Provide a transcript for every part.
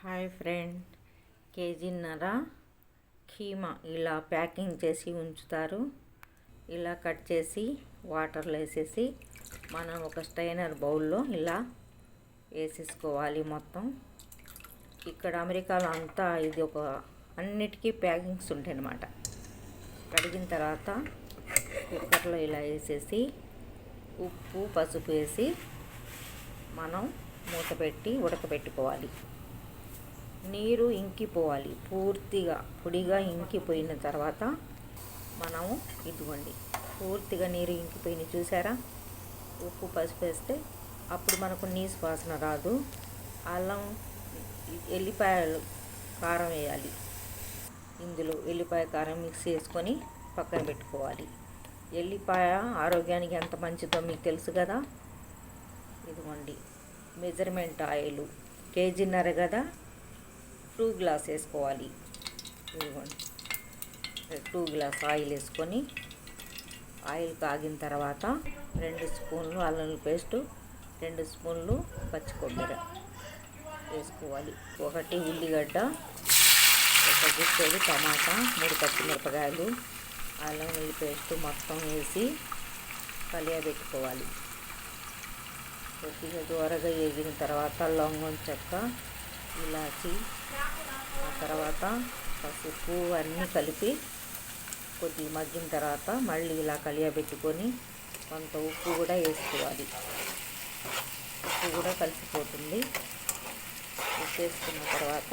Hi friend, కేజీన్నర keema ఇలా packing చేసి ఉంచుతారు. ఇలా కట్ చేసి వాటర్లో వేసేసి మనం ఒక స్టైనర్ బౌల్లో ఇలా వేసేసుకోవాలి. మొత్తం ఇక్కడ అమెరికాలో అంతా ఇది ఒక అన్నిటికీ ప్యాకింగ్స్ ఉంటాయి అన్నమాట. కడిగిన తర్వాత కుక్కర్లో ఇలా వేసేసి ఉప్పు పసుపు వేసి మనం మూత పెట్టి ఉడకబెట్టుకోవాలి. నీరు ఇంకిపోవాలి, పూర్తిగా పొడిగా ఇంకిపోయిన తర్వాత మనము ఇదిగోండి పూర్తిగా నీరు ఇంకిపోయిన చూసారా. ఉప్పు పసుపు వేస్తే అప్పుడు మనకు నీసు వాసన రాదు. అల్లం ఎల్లిపాయలు కారం వేయాలి. ఇందులో ఎల్లిపాయ కారం మిక్స్ చేసుకొని పక్కన పెట్టుకోవాలి. ఎల్లిపాయ ఆరోగ్యానికి ఎంత మంచిదో మీకు తెలుసు కదా. ఇదిగోండి మెజర్మెంట్ ఆయిల్ కేజీన్నర కదా, 2 గ్లాస్ వేసుకోవాలి. ఇదిగోండి 2 గ్లాస్ ఆయిల్ వేసుకొని ఆయిల్ కాగిన తర్వాత 2 స్పూన్లు అల్లం పేస్టు, 2 స్పూన్లు పచ్చి కొబ్బరి వేసుకోవాలి. 1 ఉల్లిగడ్డ, 1 గుప్పెడు టమాటా, 3 పచ్చిమిరపకాయలు, అల్లం వెల్లుల్లి పేస్టు మొత్తం వేసి కలియబెట్టుకోవాలి. కొద్దిగా దూరగా వేగిన తర్వాత లవంగం చెక్క, ఇలాచి, ఆ తర్వాత పసుపు అన్నీ కలిపి కొద్దిగా మగ్గిన తర్వాత మళ్ళీ ఇలా కలియబెట్టుకొని కొంత ఉప్పు కూడా వేసుకోవాలి. ఉప్పు కూడా కలిసిపోతుంది. ఉప్పు వేసుకున్న తర్వాత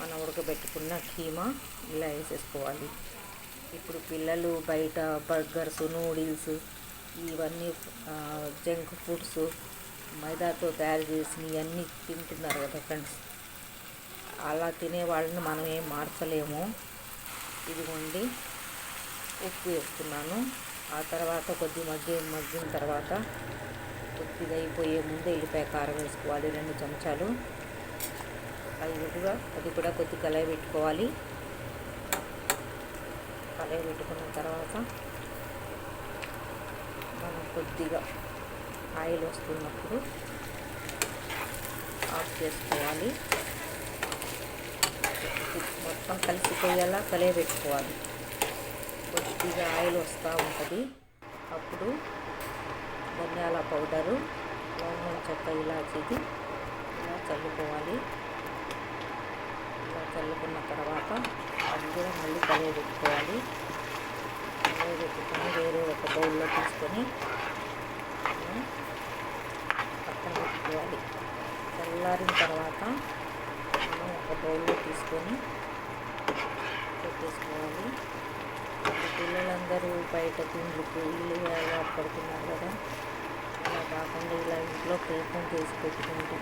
మనం ఉడకబెట్టుకున్న కీమా ఇలా వేసేసుకోవాలి. ఇప్పుడు పిల్లలు బయట బర్గర్స్, నూడిల్స్ ఇవన్నీ జంక్ ఫుడ్స్ మైదాతో తయారు చేసినవి ఇవన్నీ తింటున్నారు కదా ఫ్రెండ్స్. అలా తినే వాళ్ళని మనం ఏం మార్చలేము. ఇదిగోండి ఉప్పు వేస్తున్నాను. ఆ తర్వాత కొద్దిగా మగ్గిన తర్వాత కొద్దిగా అయిపోయే ముందు ఎల్లిపాయ కారం వేసుకోవాలి, 2 చెంచాలు. అది కూడా కొద్దిగా కలయి పెట్టుకోవాలి. కలయి పెట్టుకున్న తర్వాత మనం కొద్దిగా ఆయిల్ వస్తున్నప్పుడు ఆఫ్ చేసుకోవాలి. మొత్తం కలిసిపోయేలా కలియబెట్టుకోవాలి. కొద్దిగా ఆయిల్ వస్తూ ఉంటుంది. అప్పుడు ధనియాల పౌడరు, లవంగం చెక్క, ఇలాచీది ఇలా చల్లుకోవాలి. ఇలా చల్లుకున్న తర్వాత అది కూడా మళ్ళీ కలియబెట్టుకోవాలి. కలియబెట్టుకొని వేరే ఒక బౌల్లో తీసుకొని పక్కన పెట్టుకోవాలి. చల్లారిన తర్వాత మనం ఒక బౌల్లో తీసుకొని పెట్టేసుకోవాలి. పిల్లలందరూ బయట తిండ్లకు ఇల్లు అలవాటు పడుతున్నారు కదా. అలా కాకుండా ఇలా ఇంట్లో ప్రయత్నం చేసి పెట్టుకుంటే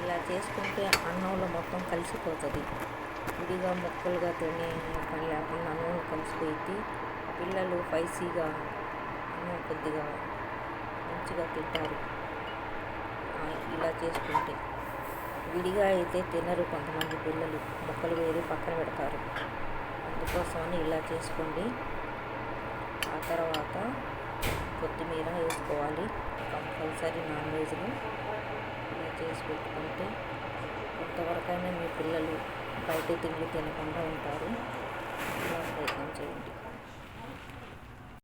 ఇలా చేసుకుంటే అన్నంలో మొత్తం కలిసిపోతుంది. విడిగా ముక్కలుగా తినే పని లేకుండా అన్నం కలిసిపోయింది. పిల్లలు స్పైసీగా అన్నం కొద్దిగా మంచిగా తింటారు. ఇలా చేసుకుంటే విడిగా అయితే తినరు కొంతమంది పిల్లలు, ముక్కలు వేరి పక్కన పెడతారు. అందుకోసమని ఇలా చేసుకోండి. ఆ తర్వాత కొత్తిమీర వేసుకోవాలి కంపల్సరీ. నాన్ వెజ్లో ఇలా చేసి పెట్టుకుంటే కొంతవరకైనా మీ పిల్లలు బయట తిండి తినకుండా ఉంటారు. ఇలా ప్రయత్నం చేయండి.